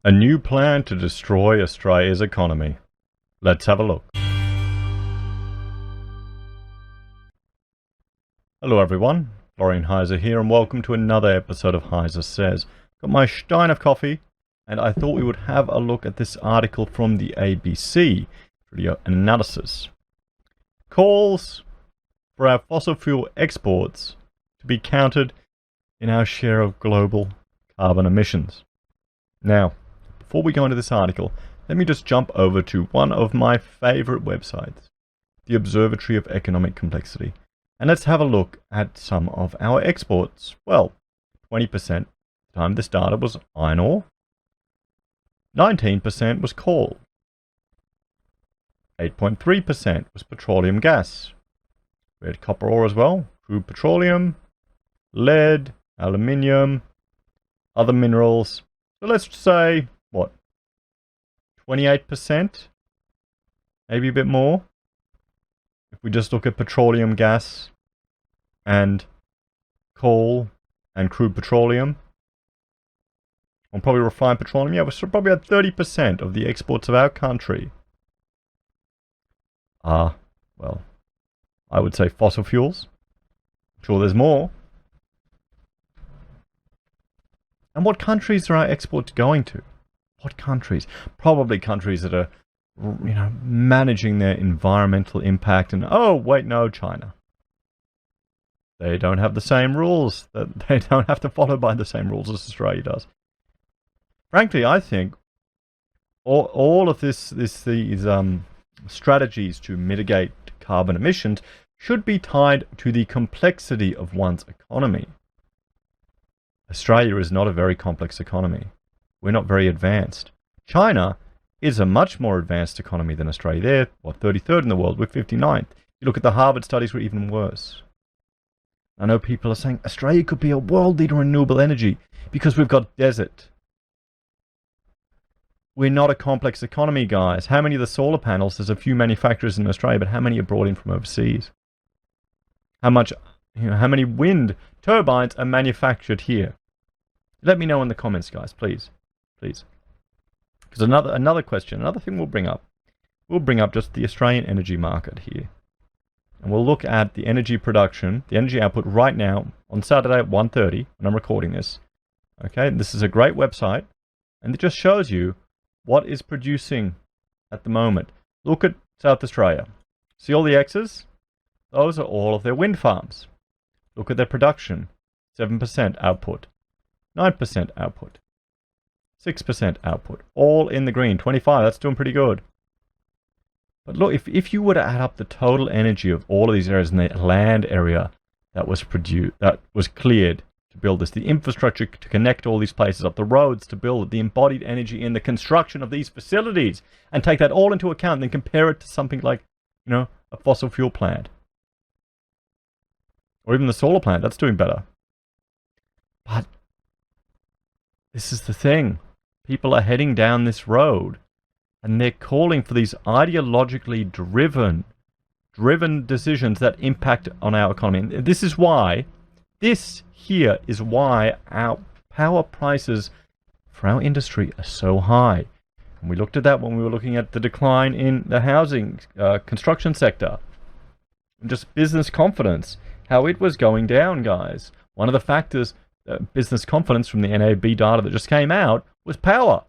A new plan to destroy Australia's economy. Let's have a look. Hello everyone, Florian Heise here and welcome to another episode of Heise Says. Got my stein of coffee and I thought we would have a look at this article from the ABC video analysis. Calls for our fossil fuel exports to be counted in our share of global carbon emissions. Now, before we go into this article, let me just jump over to one of my favorite websites, the Observatory of Economic Complexity. And let's have a look at some of our exports. Well, 20% at the time this data was iron ore, 19% was coal, 8.3% was petroleum gas. We had copper ore as well, crude petroleum, lead, aluminium, other minerals. So let's say, what, 28%? Maybe a bit more? If we just look at petroleum gas and coal and crude petroleum, and probably refined petroleum, yeah, we're probably at 30% of the exports of our country are, well, I would say fossil fuels. I'm sure there's more. And what countries are our exports going to? What countries? Probably countries that are, managing their environmental impact. And oh, wait, no, China. They don't have the same rules. They don't have to follow by the same rules as Australia does. Frankly, I think all of these strategies to mitigate carbon emissions should be tied to the complexity of one's economy. Australia is not a very complex economy. We're not very advanced. China is a much more advanced economy than Australia. They're, 33rd in the world, we're 59th. You look at the Harvard studies, we're even worse. I know people are saying Australia could be a world leader in renewable energy because we've got desert. We're not a complex economy, guys. How many of the solar panels, there's a few manufacturers in Australia, but how many are brought in from overseas? How many wind turbines are manufactured here? Let me know in the comments, guys, please. Please. Because another question, another thing we'll bring up just the Australian energy market here. And we'll look at the energy production, the energy output right now on Saturday at 1:30 when I'm recording this. Okay, this is a great website and it just shows you what is producing at the moment. Look at South Australia. See all the X's? Those are all of their wind farms. Look at their production. 7% output, 9% output, 6% output, all in the green. 25, that's doing pretty good. But look, if you were to add up the total energy of all of these areas in the land area that was cleared to build this, the infrastructure to connect all these places up, the roads to build it, the embodied energy in the construction of these facilities, and take that all into account, and then compare it to something like, a fossil fuel plant. Or even the solar plant, that's doing better. But this is the thing. People are heading down this road and they're calling for these ideologically driven decisions that impact on our economy. And this is why our power prices for our industry are so high. And we looked at that when we were looking at the decline in the housing construction sector. And just business confidence, how it was going down, guys. One of the factors, business confidence from the NAB data that just came out, was power.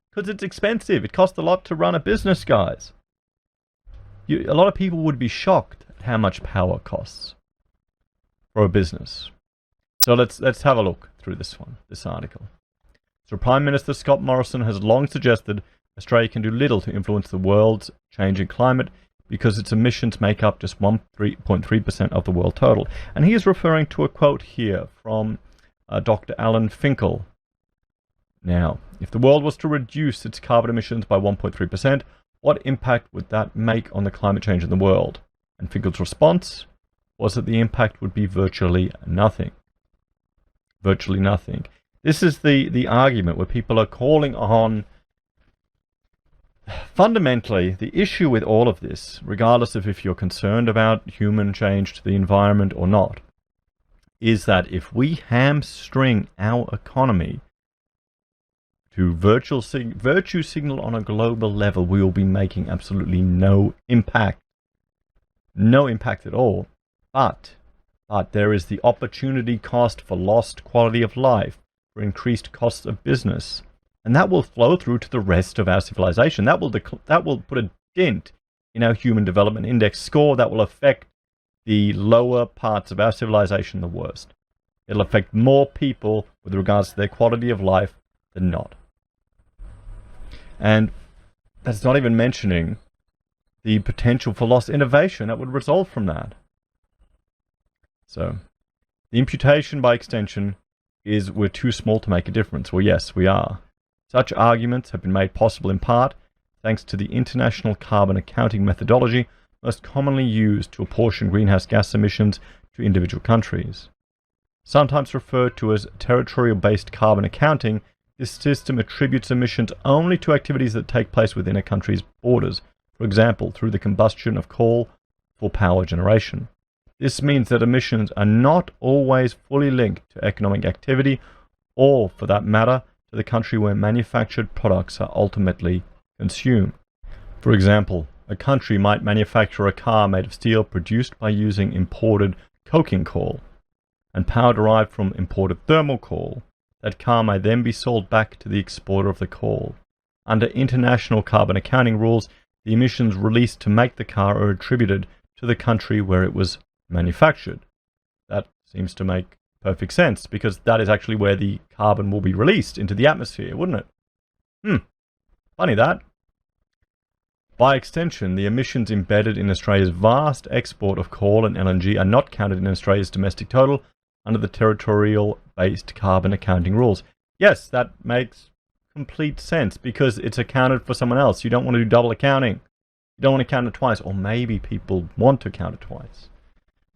Because it's expensive. It costs a lot to run a business, guys. A lot of people would be shocked at how much power costs for a business. So let's have a look through this article. So Prime Minister Scott Morrison has long suggested Australia can do little to influence the world's changing climate because its emissions make up just 1.3% of the world total. And he is referring to a quote here from Dr. Alan Finkel. Now, if the world was to reduce its carbon emissions by 1.3%, what impact would that make on the climate change in the world? And Finkel's response was that the impact would be virtually nothing. Virtually nothing. This is the argument where people are calling on. Fundamentally, the issue with all of this, regardless of if you're concerned about human change to the environment or not, is that if we hamstring our economy, to virtue signal on a global level, we will be making absolutely no impact. No impact at all. But there is the opportunity cost for lost quality of life, for increased costs of business. And that will flow through to the rest of our civilization. That will put a dent in our Human Development Index score. That will affect the lower parts of our civilization the worst. It'll affect more people with regards to their quality of life than not. And that's not even mentioning the potential for lost innovation that would result from that. So, the imputation by extension is we're too small to make a difference. Well, yes, we are. Such arguments have been made possible in part thanks to the international carbon accounting methodology most commonly used to apportion greenhouse gas emissions to individual countries. Sometimes referred to as territorial-based carbon accounting, this system attributes emissions only to activities that take place within a country's borders, for example, through the combustion of coal for power generation. This means that emissions are not always fully linked to economic activity or, for that matter, to the country where manufactured products are ultimately consumed. For example, a country might manufacture a car made of steel produced by using imported coking coal and power derived from imported thermal coal. That car may then be sold back to the exporter of the coal. Under international carbon accounting rules, the emissions released to make the car are attributed to the country where it was manufactured. That seems to make perfect sense, because that is actually where the carbon will be released into the atmosphere, wouldn't it? Funny that. By extension, the emissions embedded in Australia's vast export of coal and LNG are not counted in Australia's domestic total under the territorial-based carbon accounting rules. Yes, that makes complete sense, because it's accounted for someone else. You don't want to do double accounting. You don't want to count it twice, or maybe people want to count it twice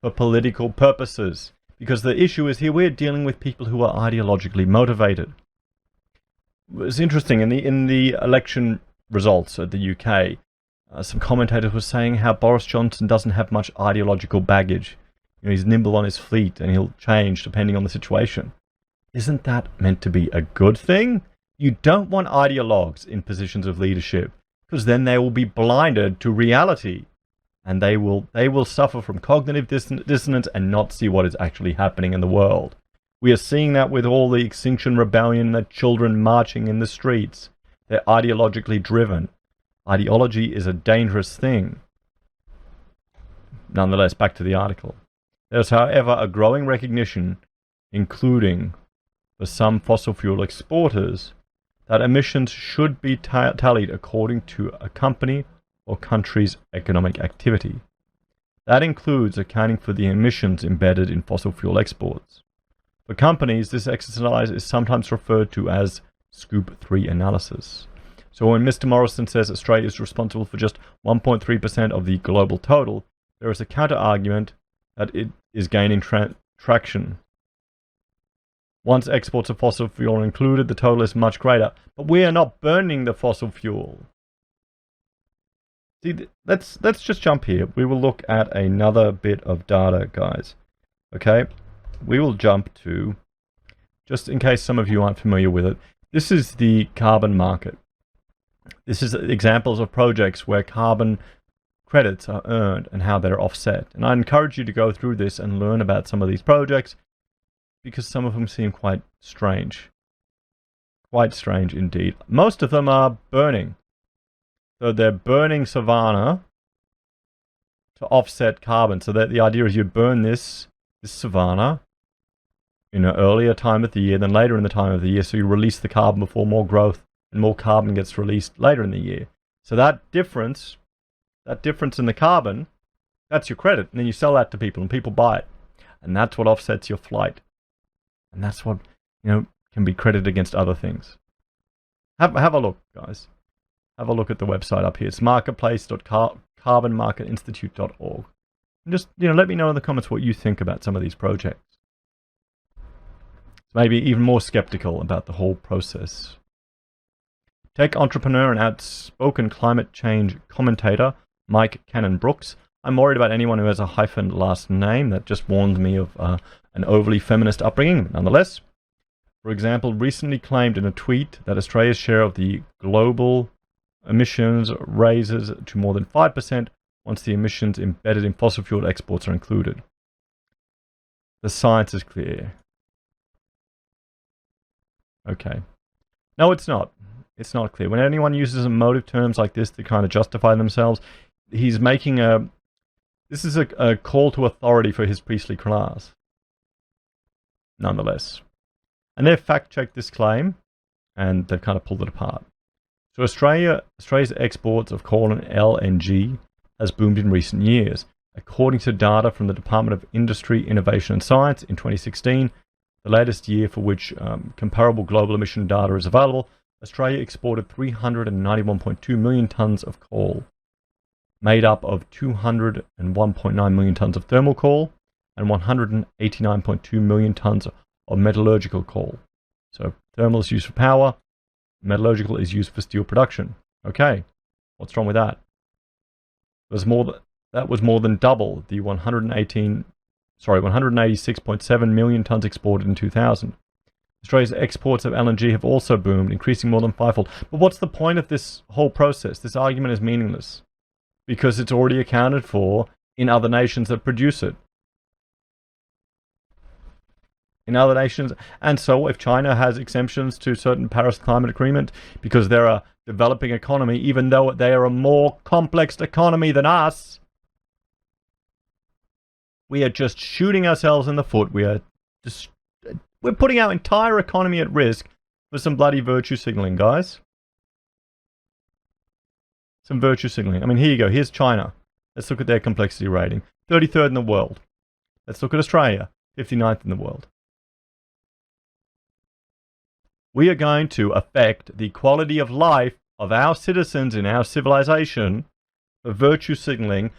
for political purposes. Because the issue is here, we're dealing with people who are ideologically motivated. It's interesting, in the election results at the UK, some commentators were saying how Boris Johnson doesn't have much ideological baggage. You know, he's nimble on his feet and he'll change depending on the situation. Isn't that meant to be a good thing? You don't want ideologues in positions of leadership, because then they will be blinded to reality. And they will suffer from cognitive dissonance and not see what is actually happening in the world. We are seeing that with all the Extinction Rebellion, the children marching in the streets. They're ideologically driven. Ideology is a dangerous thing. Nonetheless, back to the article. There's, however, a growing recognition, including for some fossil fuel exporters, that emissions should be tallied according to a company or country's economic activity. That includes accounting for the emissions embedded in fossil fuel exports. For companies, this exercise is sometimes referred to as Scope 3 analysis. So when Mr. Morrison says Australia is responsible for just 1.3% of the global total, there is a counter-argument that it is gaining traction. Once exports of fossil fuel are included, the total is much greater. But we are not burning the fossil fuel. See, let's just jump here. We will look at another bit of data, guys. Okay? We will jump to, just in case some of you aren't familiar with it, this is the carbon market. This is examples of projects where carbon credits are earned and how they're offset. And I encourage you to go through this and learn about some of these projects, because some of them seem quite strange. Quite strange indeed. Most of them are burning. So they're burning savanna to offset carbon. So that the idea is you burn this savanna in an earlier time of the year than later in the time of the year. So you release the carbon before more growth, and more carbon gets released later in the year. So that difference in the carbon, that's your credit. And then you sell that to people and people buy it. And that's what offsets your flight. And that's what, can be credited against other things. Have a look, guys. Have a look at the website up here. It's marketplace.carbonmarketinstitute.org. And just, let me know in the comments what you think about some of these projects. Maybe even more skeptical about the whole process. Tech entrepreneur and outspoken climate change commentator Mike Cannon-Brookes. I'm worried about anyone who has a hyphened last name. That just warned me of an overly feminist upbringing. Nonetheless, for example, recently claimed in a tweet that Australia's share of the global emissions raises to more than 5% once the emissions embedded in fossil fuel exports are included. The science is clear. Okay. No, it's not. It's not clear. When anyone uses emotive terms like this to kind of justify themselves, he's making a... This is a call to authority for his priestly class. Nonetheless. And they've fact-checked this claim, and they've kind of pulled it apart. So Australia's exports of coal and LNG has boomed in recent years. According to data from the Department of Industry, Innovation and Science in 2016, the latest year for which comparable global emission data is available, Australia exported 391.2 million tonnes of coal, made up of 201.9 million tonnes of thermal coal and 189.2 million tonnes of metallurgical coal. So thermal is used for power, metallurgical is used for steel production. Okay, what's wrong with that? That was more than double the 186.7 million tonnes exported in 2000. Australia's exports of LNG have also boomed, increasing more than fivefold. But what's the point of this whole process? This argument is meaningless because it's already accounted for in other nations that produce it. In other nations. And so if China has exemptions to certain Paris Climate Agreement because they're a developing economy, even though they are a more complex economy than us, we are just shooting ourselves in the foot. We're putting our entire economy at risk for some bloody virtue signaling, guys. Some virtue signaling. I mean, here you go. Here's China. Let's look at their complexity rating. 33rd in the world. Let's look at Australia. 59th in the world. We are going to affect the quality of life of our citizens in our civilization for virtue signaling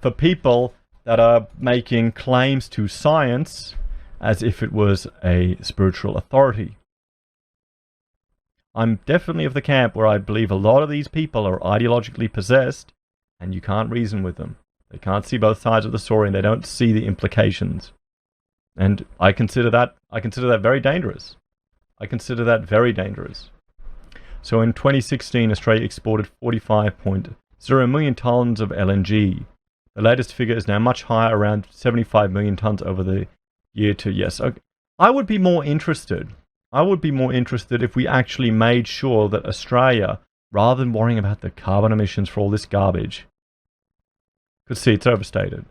for people that are making claims to science as if it was a spiritual authority. I'm definitely of the camp where I believe a lot of these people are ideologically possessed and you can't reason with them. They can't see both sides of the story and they don't see the implications. And I consider that very dangerous. I consider that very dangerous. So in 2016, Australia exported 45.0 million tonnes of LNG. The latest figure is now much higher, around 75 million tonnes over the year to yes. Okay. I would be more interested if we actually made sure that Australia, rather than worrying about the carbon emissions for all this garbage, could see it's overstated,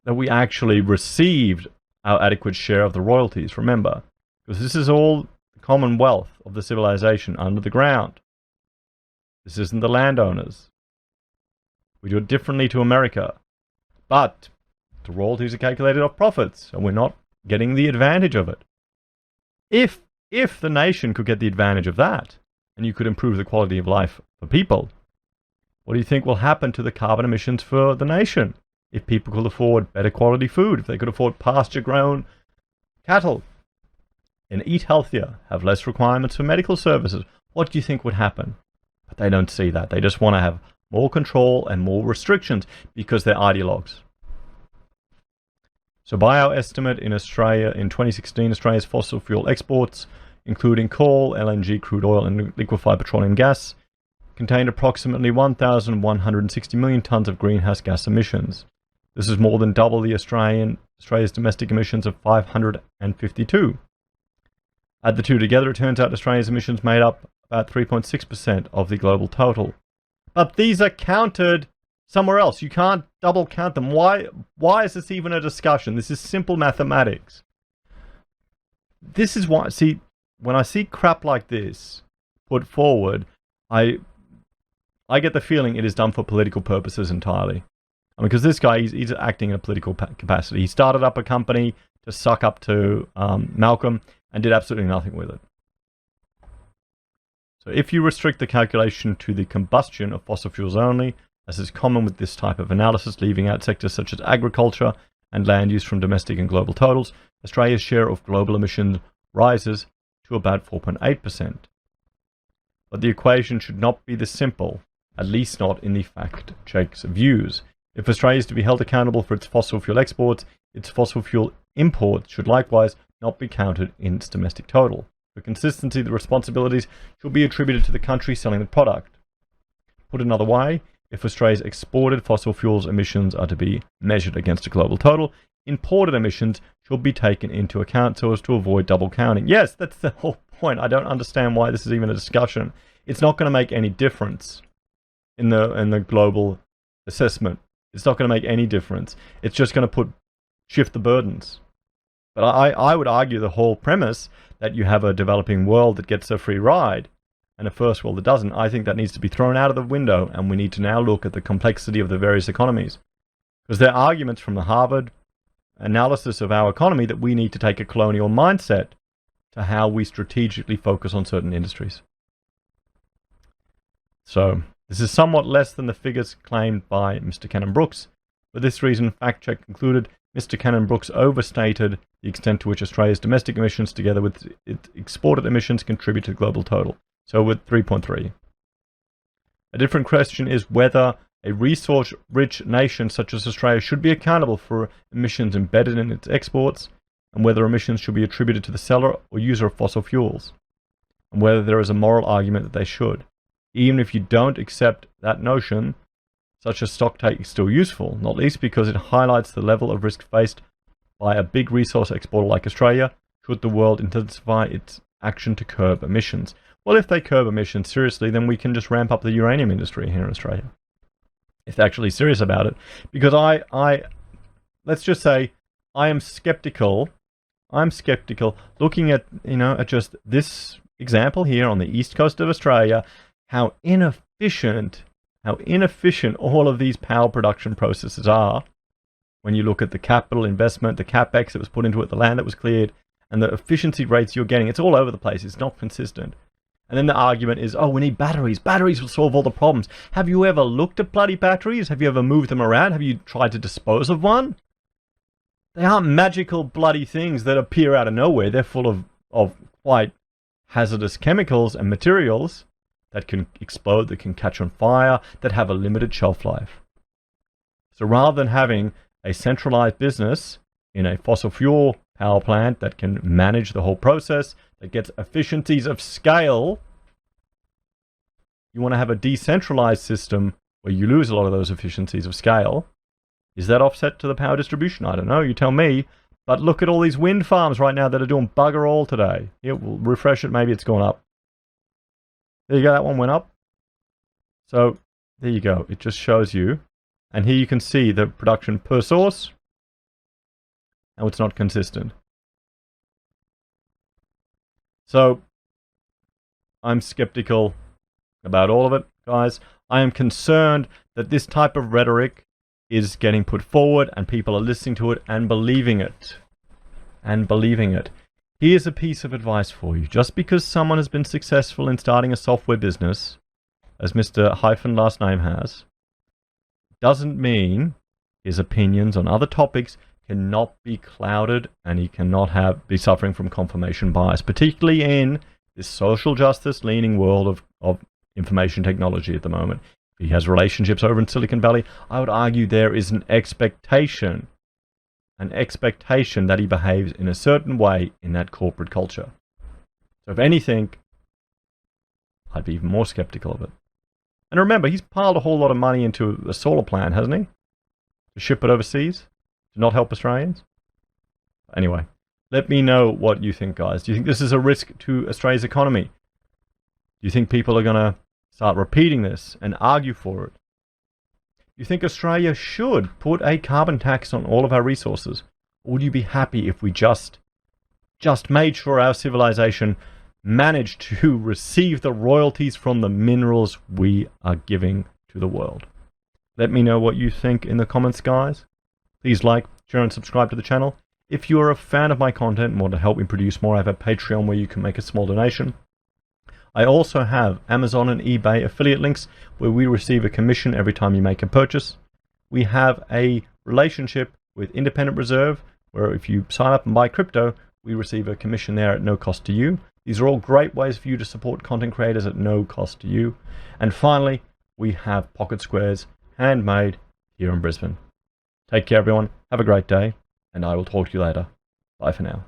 that we actually received our adequate share of the royalties, remember, because this is all the commonwealth of the civilization under the ground. This isn't the landowners. We do it differently to America. But the royalties are calculated off profits, and we're not getting the advantage of it. If the nation could get the advantage of that, and you could improve the quality of life for people, what do you think will happen to the carbon emissions for the nation? If people could afford better quality food, if they could afford pasture-grown cattle, and eat healthier, have less requirements for medical services, what do you think would happen? But they don't see that. They just want to have more control and more restrictions because they're ideologues. So by our estimate, in Australia, in 2016, Australia's fossil fuel exports, including coal, LNG, crude oil, and liquefied petroleum gas, contained approximately 1,160 million tonnes of greenhouse gas emissions. This is more than double the Australia's domestic emissions of 552. Add the two together, it turns out Australia's emissions made up about 3.6% of the global total. But these are counted somewhere else. You can't double count them. Why is this even a discussion? This is simple mathematics. This is why, see, when I see crap like this put forward, I get the feeling it is done for political purposes entirely. I mean, because this guy, he's acting in a political capacity. He started up a company to suck up to Malcolm and did absolutely nothing with it. So if you restrict the calculation to the combustion of fossil fuels only, as is common with this type of analysis, leaving out sectors such as agriculture and land use from domestic and global totals, Australia's share of global emissions rises to about 4.8%. But the equation should not be this simple, at least not in the fact check's views. If Australia is to be held accountable for its fossil fuel exports, its fossil fuel imports should likewise not be counted in its domestic total. For consistency, the responsibilities should be attributed to the country selling the product. Put another way, if Australia's exported fossil fuels emissions are to be measured against a global total, imported emissions should be taken into account so as to avoid double counting. Yes, that's the whole point. I don't understand why this is even a discussion. It's not going to make any difference in the global assessment. It's not going to make any difference. It's just going to shift the burdens. But I would argue the whole premise that you have a developing world that gets a free ride and a first world that doesn't, I think that needs to be thrown out of the window, and we need to now look at the complexity of the various economies. Because there are arguments from the Harvard analysis of our economy that we need to take a colonial mindset to how we strategically focus on certain industries. So this is somewhat less than the figures claimed by Mr. Cannon-Brookes. For this reason, FactCheck concluded Mr. Cannon-Brookes overstated the extent to which Australia's domestic emissions together with its exported emissions contribute to the global total. So with 3.3. A different question is whether a resource-rich nation such as Australia should be accountable for emissions embedded in its exports, and whether emissions should be attributed to the seller or user of fossil fuels, and whether there is a moral argument that they should. Even if you don't accept that notion, such a stocktake is still useful, not least because it highlights the level of risk faced by a big resource exporter like Australia should the world intensify its action to curb emissions. Well, if they curb emissions seriously, then we can just ramp up the uranium industry here in Australia. If they're actually serious about it. Because let's just say, I am skeptical. I'm skeptical looking at, at just this example here on the east coast of Australia, how inefficient all of these power production processes are when you look at the capital investment, the capex that was put into it, the land that was cleared, and the efficiency rates you're getting. It's all over the place. It's not consistent. And then the argument is, oh, we need batteries. Batteries will solve all the problems. Have you ever looked at bloody batteries? Have you ever moved them around? Have you tried to dispose of one? They aren't magical bloody things that appear out of nowhere. They're full of quite hazardous chemicals and materials that can explode, that can catch on fire, that have a limited shelf life. So rather than having a centralized business in a fossil fuel power plant that can manage the whole process, that gets efficiencies of scale, you want to have a decentralized system where you lose a lot of those efficiencies of scale. Is that offset to the power distribution? I don't know, you tell me. But look at all these wind farms right now that are doing bugger all today. Here, we'll refresh it, maybe it's gone up. There you go, that one went up. So there you go, it just shows you. And here you can see the production per source. Now it's not consistent. So I'm skeptical about all of it, guys. I am concerned that this type of rhetoric is getting put forward and people are listening to it and believing it. Here's a piece of advice for you. Just because someone has been successful in starting a software business, as Mr. Hyphen last name has, doesn't mean his opinions on other topics cannot be clouded and he cannot be suffering from confirmation bias, particularly in this social justice leaning world of information technology at the moment. He has relationships over in Silicon Valley. I would argue there is an expectation that he behaves in a certain way in that corporate culture. So if anything, I'd be even more skeptical of it. And remember, he's piled a whole lot of money into a solar plant, hasn't he? To ship it overseas? To not help Australians? Anyway, let me know what you think, guys. Do you think this is a risk to Australia's economy? Do you think people are going to start repeating this and argue for it? Do you think Australia should put a carbon tax on all of our resources? Or would you be happy if we just made sure our civilization managed to receive the royalties from the minerals we are giving to the world? Let me know what you think in the comments, guys. Please like, share, and subscribe to the channel. If you are a fan of my content and want to help me produce more, I have a Patreon where you can make a small donation. I also have Amazon and eBay affiliate links where we receive a commission every time you make a purchase. We have a relationship with Independent Reserve where if you sign up and buy crypto, we receive a commission there at no cost to you. These are all great ways for you to support content creators at no cost to you. And finally, we have pocket squares, handmade, here in Brisbane. Take care, everyone. Have a great day, and I will talk to you later. Bye for now.